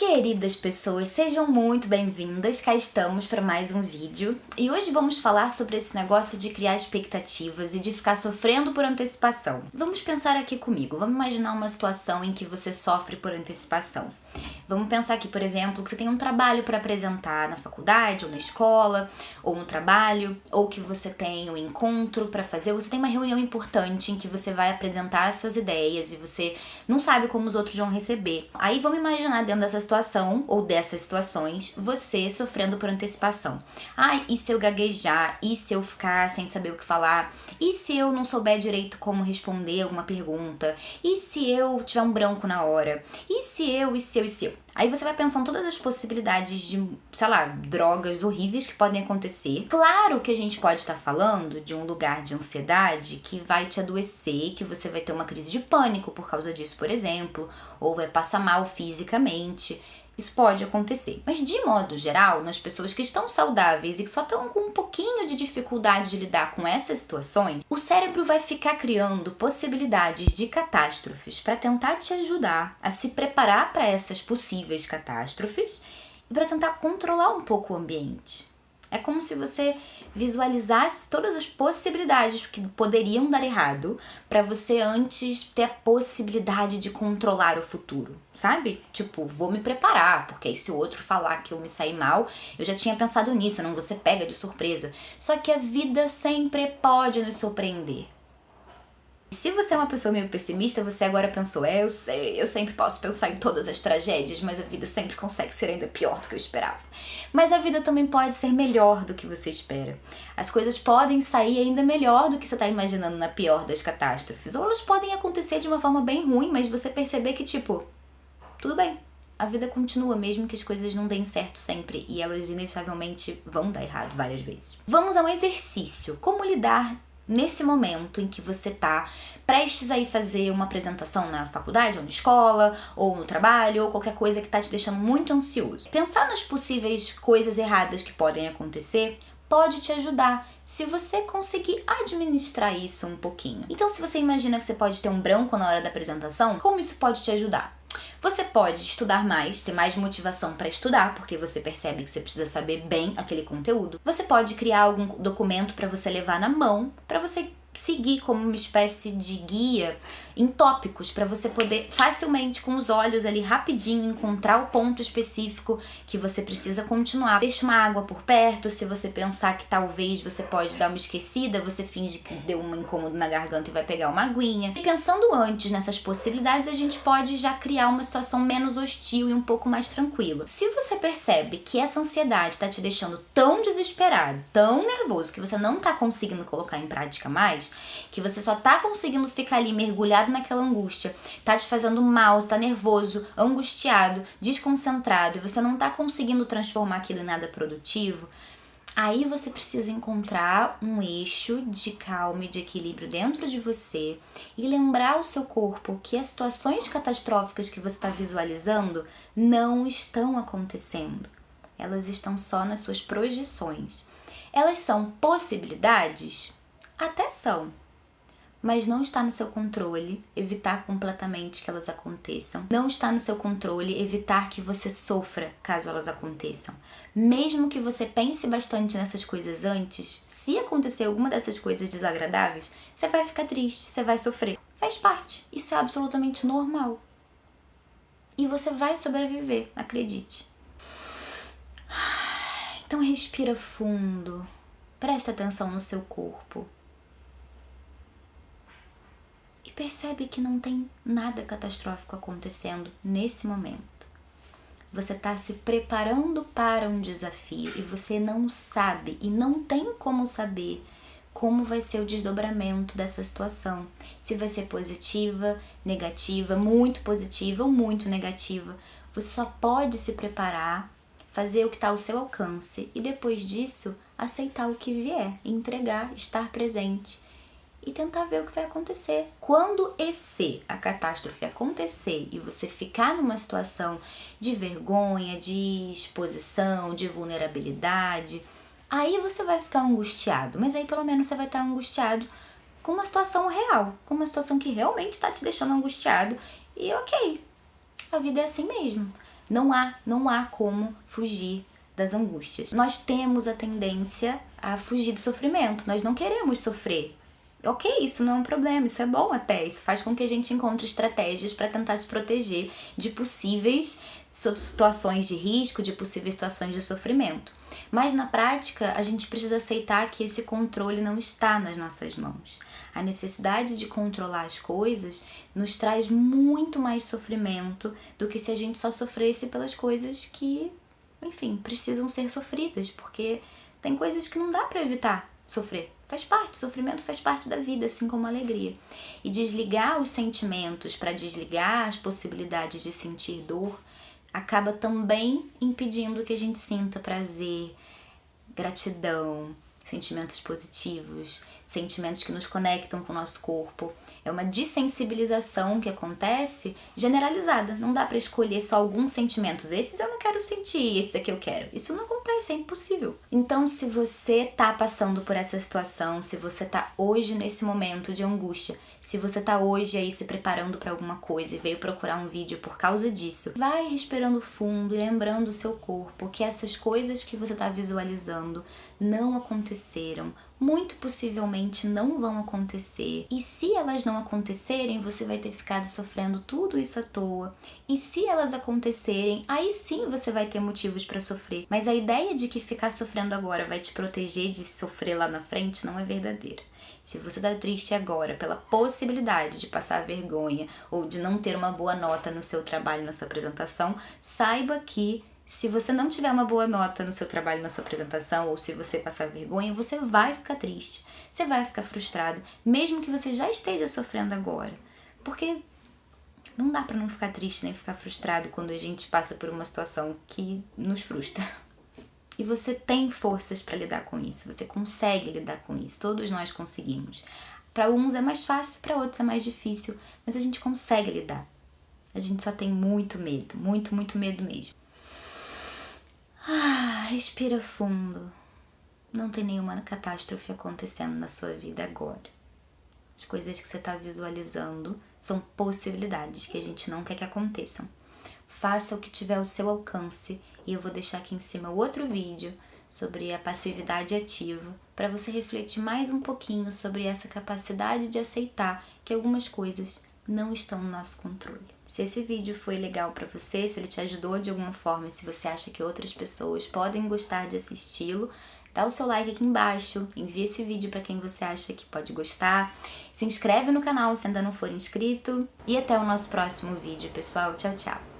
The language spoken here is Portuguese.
Queridas pessoas, sejam muito bem-vindas, cá estamos para mais um vídeo e hoje vamos falar sobre esse negócio de criar expectativas e de ficar sofrendo por antecipação. Vamos pensar aqui comigo, vamos imaginar uma situação em que você sofre por antecipação. Vamos pensar aqui, por exemplo, que você tem um trabalho para apresentar na faculdade, ou na escola, ou no trabalho, ou que você tem um encontro para fazer, ou você tem uma reunião importante em que você vai apresentar as suas ideias e você não sabe como os outros vão receber. Aí vamos imaginar dentro dessa situação, ou dessas situações, você sofrendo por antecipação. Ai, e se eu gaguejar? E se eu ficar sem saber o que falar? E se eu não souber direito como responder alguma pergunta? E se eu tiver um branco na hora? E se eu? Aí você vai pensando todas as possibilidades de, sei lá, drogas horríveis que podem acontecer. Claro que a gente pode estar falando de um lugar de ansiedade que vai te adoecer, que você vai ter uma crise de pânico por causa disso, por exemplo, ou vai passar mal fisicamente. Isso pode acontecer. Mas de modo geral, nas pessoas que estão saudáveis e que só estão com um pouquinho de dificuldade de lidar com essas situações, o cérebro vai ficar criando possibilidades de catástrofes para tentar te ajudar a se preparar para essas possíveis catástrofes e para tentar controlar um pouco o ambiente. É como se você visualizasse todas as possibilidades que poderiam dar errado para você antes ter a possibilidade de controlar o futuro, sabe? Tipo, vou me preparar, porque aí se o outro falar que eu me saí mal, eu já tinha pensado nisso, não você pega de surpresa. Só que a vida sempre pode nos surpreender. Se você é uma pessoa meio pessimista, você agora pensou, eu sei, eu sempre posso pensar em todas as tragédias, mas a vida sempre consegue ser ainda pior do que eu esperava. Mas a vida também pode ser melhor do que você espera. As coisas podem sair ainda melhor do que você está imaginando na pior das catástrofes. Ou elas podem acontecer de uma forma bem ruim, mas você perceber que, tipo, tudo bem. A vida continua, mesmo que as coisas não deem certo sempre, e elas inevitavelmente vão dar errado várias vezes. Vamos a um exercício. Como lidar nesse momento em que você tá prestes a ir fazer uma apresentação na faculdade, ou na escola, ou no trabalho, ou qualquer coisa que tá te deixando muito ansioso. Pensar nas possíveis coisas erradas que podem acontecer pode te ajudar se você conseguir administrar isso um pouquinho. Então, se você imagina que você pode ter um branco na hora da apresentação, como isso pode te ajudar? Você pode estudar mais, ter mais motivação para estudar, porque você percebe que você precisa saber bem aquele conteúdo. Você pode criar algum documento para você levar na mão, para você seguir como uma espécie de guia em tópicos, para você poder facilmente, com os olhos ali, rapidinho, encontrar o ponto específico que você precisa continuar. Deixa uma água por perto, se você pensar que talvez você pode dar uma esquecida, você finge que deu um incômodo na garganta e vai pegar uma aguinha. E pensando antes nessas possibilidades, a gente pode já criar uma situação menos hostil e um pouco mais tranquila. Se você percebe que essa ansiedade está te deixando tão desesperado, tão nervoso, que você não está conseguindo colocar em prática mais, que você só tá conseguindo ficar ali mergulhado naquela angústia, tá te fazendo mal, tá nervoso, angustiado, desconcentrado, e você não tá conseguindo transformar aquilo em nada produtivo, aí você precisa encontrar um eixo de calma e de equilíbrio dentro de você e lembrar o seu corpo que as situações catastróficas que você está visualizando não estão acontecendo. Elas estão só nas suas projeções. Elas são possibilidades? Até são, mas não está no seu controle evitar completamente que elas aconteçam. Não está no seu controle evitar que você sofra caso elas aconteçam. Mesmo que você pense bastante nessas coisas antes, se acontecer alguma dessas coisas desagradáveis, você vai ficar triste, você vai sofrer. Faz parte, isso é absolutamente normal. E você vai sobreviver, acredite. Então respira fundo, presta atenção no seu corpo. Percebe que não tem nada catastrófico acontecendo nesse momento. Você está se preparando para um desafio e você não sabe e não tem como saber como vai ser o desdobramento dessa situação. Se vai ser positiva, negativa, muito positiva ou muito negativa. Você só pode se preparar, fazer o que está ao seu alcance e depois disso aceitar o que vier, entregar, estar presente. E tentar ver o que vai acontecer. Quando a catástrofe acontecer e você ficar numa situação de vergonha, de exposição, de vulnerabilidade, aí você vai ficar angustiado. Mas aí pelo menos você vai estar angustiado com uma situação real, com uma situação que realmente está te deixando angustiado. E ok, a vida é assim mesmo. Não há como fugir das angústias. Nós temos a tendência a fugir do sofrimento, nós não queremos sofrer. Ok, isso não é um problema, isso é bom até, isso faz com que a gente encontre estratégias para tentar se proteger de possíveis situações de risco, de possíveis situações de sofrimento. Mas na prática, a gente precisa aceitar que esse controle não está nas nossas mãos. A necessidade de controlar as coisas nos traz muito mais sofrimento do que se a gente só sofresse pelas coisas que, enfim, precisam ser sofridas, porque tem coisas que não dá para evitar sofrer. Faz parte, sofrimento faz parte da vida, assim como a alegria. E desligar os sentimentos para desligar as possibilidades de sentir dor acaba também impedindo que a gente sinta prazer, gratidão, sentimentos positivos, sentimentos que nos conectam com o nosso corpo. É uma dessensibilização que acontece generalizada. Não dá pra escolher só alguns sentimentos. Esses eu não quero sentir, esses aqui eu quero. Isso não acontece, é impossível. Então, se você tá passando por essa situação, se você tá hoje nesse momento de angústia, se você tá hoje aí se preparando pra alguma coisa e veio procurar um vídeo por causa disso, vai respirando fundo e lembrando o seu corpo que essas coisas que você tá visualizando não aconteceram, muito possivelmente não vão acontecer. E se elas não acontecerem, você vai ter ficado sofrendo tudo isso à toa. E se elas acontecerem, aí sim você vai ter motivos para sofrer. Mas a ideia de que ficar sofrendo agora vai te proteger de sofrer lá na frente não é verdadeira. Se você tá triste agora pela possibilidade de passar vergonha ou de não ter uma boa nota no seu trabalho, na sua apresentação, saiba que se você não tiver uma boa nota no seu trabalho, na sua apresentação, ou se você passar vergonha, você vai ficar triste, você vai ficar frustrado, mesmo que você já esteja sofrendo agora. Porque não dá pra não ficar triste nem ficar frustrado quando a gente passa por uma situação que nos frustra. E você tem forças pra lidar com isso, você consegue lidar com isso, todos nós conseguimos. Pra uns é mais fácil, pra outros é mais difícil, mas a gente consegue lidar. A gente só tem muito medo, muito medo mesmo. Respira fundo. Não tem nenhuma catástrofe acontecendo na sua vida agora. As coisas que você está visualizando são possibilidades que a gente não quer que aconteçam. Faça o que tiver ao seu alcance e eu vou deixar aqui em cima outro vídeo sobre a passividade ativa para você refletir mais um pouquinho sobre essa capacidade de aceitar que algumas coisas não estão no nosso controle. Se esse vídeo foi legal pra você, se ele te ajudou de alguma forma, se você acha que outras pessoas podem gostar de assisti-lo, dá o seu like aqui embaixo, envia esse vídeo pra quem você acha que pode gostar, se inscreve no canal se ainda não for inscrito e até o nosso próximo vídeo, pessoal. Tchau, tchau!